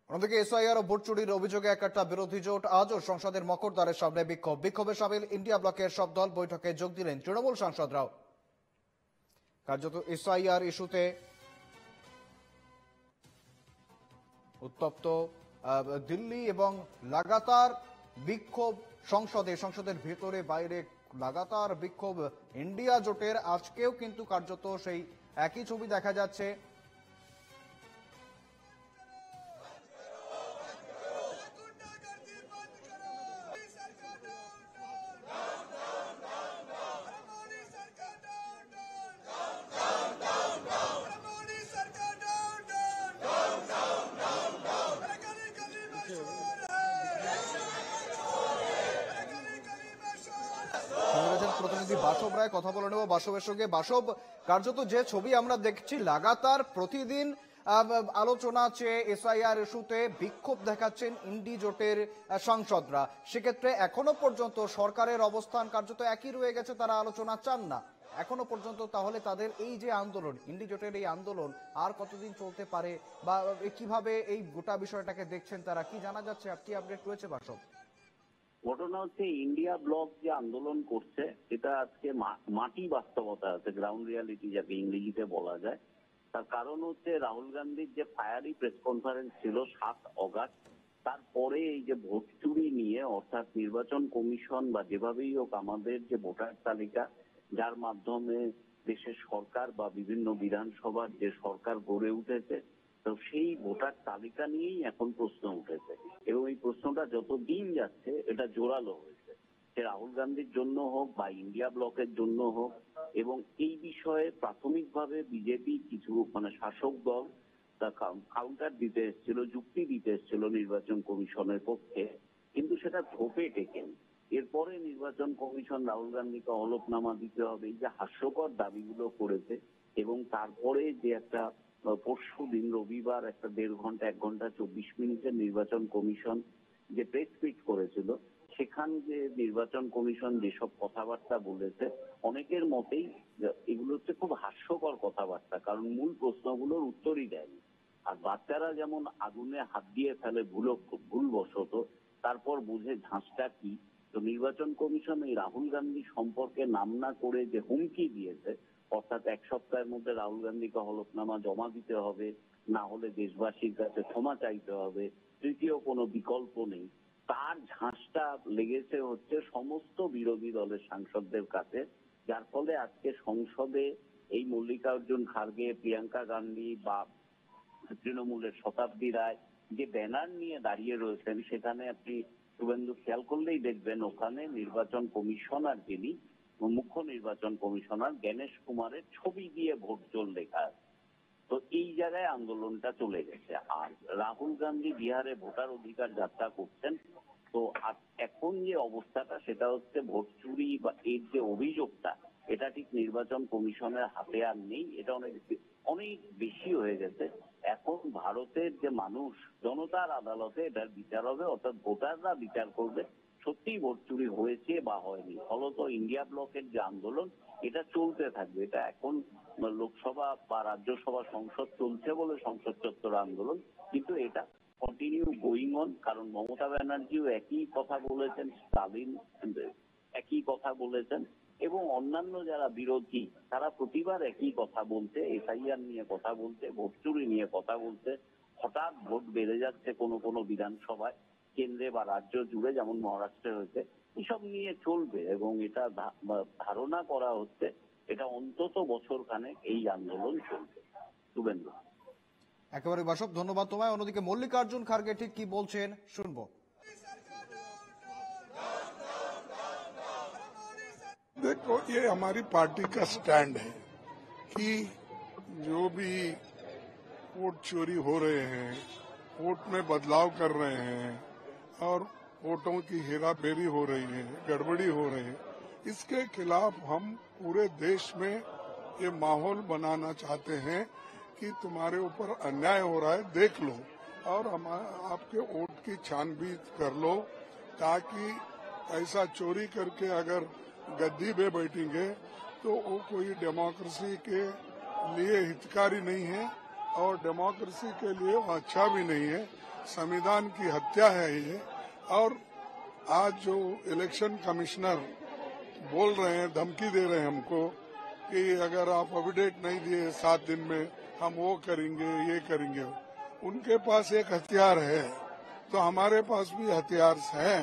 অন্যদিকে এসআইআর ও ভোট চুরির অভিযোগে একটা বিরোধী জোট আজও সংসদের মকরদ্বারের সামনে বিক্ষোভে সামিল ইন্ডিয়া ব্লকের সব দল। বৈঠকে যোগ দিলেন তৃণমূল সাংসদরাও। কার্যত এসআইআর ইস্যুতে উত্তপ্ত দিল্লি এবং লাগাতার বিক্ষোভ সংসদের ভেতরে বাইরে লাগাতার বিক্ষোভ ইন্ডিয়া জোটের। আজকেও কিন্তু কার্যত সেই একই ছবি দেখা যাচ্ছে। প্রতিনিধি বাসব রায় কথা বলে নেব বাসবের সঙ্গে। বাসব, কার্যত যে ছবি আমরা দেখছি লাগাতার প্রতিদিন আলোচনা চেয়ে এসআইআর ইস্যুতে বিক্ষোভ দেখাচ্ছেন ইন্ডি জোটের সাংসদরা, সেক্ষেত্রে এখনো পর্যন্ত সরকারের অবস্থান কার্যত একই রয়ে গেছে, তারা আলোচনা চান না এখনো পর্যন্ত। তাহলে তাদের এই যে আন্দোলন, ইন্ডি জোটের এই আন্দোলন আর কতদিন চলতে পারে বা কিভাবে এই গোটা বিষয়টাকে দেখছেন তারা, কি জানা যাচ্ছে, আর কি আপডেট রয়েছে বাসব? ঘটনা হচ্ছে ইন্ডিয়া ব্লক যে আন্দোলন করছে এটা আজকে মাটি বাস্তবতা আছে, গ্রাউন্ড রিয়ালিটি যাকে ইংরেজিতে বলা যায়। তার কারণ হচ্ছে রাহুল গান্ধীর যে ফায়ারি প্রেস কনফারেন্স ছিল 7 অগাস্ট, তারপরে এই যে ভোট চুরি নিয়ে, অর্থাৎ নির্বাচন কমিশন বা যেভাবেই হোক আমাদের যে ভোটার তালিকা যার মাধ্যমে দেশের সরকার বা বিভিন্ন বিধানসভার যে সরকার গড়ে উঠেছে, তো সেই ভোটার তালিকা নিয়েই এখন প্রশ্ন উঠেছে এবং এই প্রশ্নটা যত দিন যাচ্ছে এটা জোরালো হয়েছে, সে রাহুল গান্ধীর জন্য হোক বা ইন্ডিয়া ব্লকের জন্য হোক। এবং এই বিষয়ে প্রাথমিকভাবে বিজেপি কিছু শাসক দল তা কাউন্টার দিতে এসেছিল, যুক্তি দিতে এসেছিল নির্বাচন কমিশনের পক্ষে, কিন্তু সেটা ধোপে টেকেনি। এরপরে নির্বাচন কমিশন রাহুল গান্ধীকে হলফনামা দিতে হবে, এই যে হাস্যকর দাবিগুলো করেছে। এবং তারপরে যে একটা পরশু দিন রবিবার একটা 1.5 ঘন্টা 1 ঘন্টা 24 মিনিটের নির্বাচন কমিশন যে প্রেস মিট করেছিল, সেখান যে নির্বাচন কমিশন যেসব কথাবার্তা বলেছে অনেকের মতেই এগুলো হচ্ছে খুব হাস্যকর কথাবার্তা, কারণ মূল প্রশ্নগুলোর উত্তরই দেয়নি। আর বাচ্চারা যেমন আগুনে হাত দিয়ে ফেলে ভুলবশত, তারপর বুঝে ঝাঁসটা কি। তো নির্বাচন কমিশন এই রাহুল গান্ধী সম্পর্কে নাম না করে যে হুমকি দিয়েছে, অর্থাৎ 1 সপ্তাহের মধ্যে রাহুল গান্ধীকে হলফনামা জমা দিতে হবে, না হলে দেশবাসীর কাছে ক্ষমা চাইতে হবে, তৃতীয় কোনো বিকল্প নেই, তার ঝাঁসটা লেগেছে হচ্ছে সমস্ত বিরোধী দলের সাংসদদের কাছে। যার ফলে আজকে সংসদে এই মল্লিকার্জুন খার্গে, প্রিয়াঙ্কা গান্ধী বা তৃণমূলের শতাব্দী রায় যে ব্যানার নিয়ে দাঁড়িয়ে রয়েছেন, সেখানে আপনি শুভেন্দু খেয়াল করলেই দেখবেন ওখানে নির্বাচন কমিশনার যিনি মুখ্য নির্বাচন কমিশনার জ্ঞানেশ কুমারের ছবি দিয়ে ভোট জোর লেখা আছে। তো এই জায়গায় আন্দোলনটা চলে গেছে। আর রাহুল গান্ধী বিহারে ভোটার অধিকার যাত্রা করছেন। তো এখন যে অবস্থাটা সেটা হচ্ছে ভোট চুরি বা এর যে অভিযোগটা, এটা ঠিক নির্বাচন কমিশনের হাতে আর নেই, এটা অনেক বেশি হয়ে গেছে। এখন ভারতের যে মানুষ, জনতার আদালতে এটার বিচার হবে, অর্থাৎ ভোটাররা বিচার করবে সত্যিই ভোট চুরি হয়েছে বা হয়নি। ফলত ইন্ডিয়া ব্লকের যে আন্দোলন এটা চলতে থাকবে। এটা এখন লোকসভা বা রাজ্যসভা সংসদ চলছে বলে সংসদ চত্বর আন্দোলন, কিন্তু এটা কন্টিনিউ গোয়িং অন। কারণ মমতা ব্যানার্জিও একই কথা বলেছেন, স্টালিন একই কথা বলেছেন এবং অন্যান্য যারা বিরোধী তারা প্রতিবার একই কথা বলছে, এসআইআর নিয়ে কথা বলছে, ভোট চুরি নিয়ে কথা বলছে। হঠাৎ ভোট বেড়ে যাচ্ছে কোনো কোনো বিধানসভায়, কেন্দ্রে বা রাজ্য জুড়ে, যেমন মহারাষ্ট্রে হয়েছে। এসব নিয়ে চলবে এবং এটা ধারণা করা হচ্ছে এটা অন্তত বছরখানেক এই আন্দোলন চলবে। শুভেন্দু। একেবারে বাসব, ধন্যবাদ তোমায়। অন্যদিকে মল্লিকার্জুন খার্গে ঠিক কি বলছেন শুনবো। देखो, ये हमारी पार्टी का स्टैंड है कि जो भी वोट चोरी हो रहे हैं, वोट में बदलाव कर रहे हैं और वोटों की हेराफेरी हो रही है, गड़बड़ी हो रही है, इसके खिलाफ हम पूरे देश में ये माहौल बनाना चाहते हैं कि तुम्हारे ऊपर अन्याय हो रहा है, देख लो और आपके वोट की छानबीन कर लो, ताकि ऐसा चोरी करके अगर गद्दी पे बैठेंगे तो वो कोई डेमोक्रेसी के लिए हितकारी नहीं है और डेमोक्रेसी के लिए अच्छा भी नहीं है। संविधान की हत्या है ये। और आज जो इलेक्शन कमिश्नर बोल रहे हैं, धमकी दे रहे हैं हमको कि अगर आप अपडेट नहीं दिए 7 दिन में हम वो करेंगे ये करेंगे। उनके पास एक हथियार है तो हमारे पास भी हथियार है।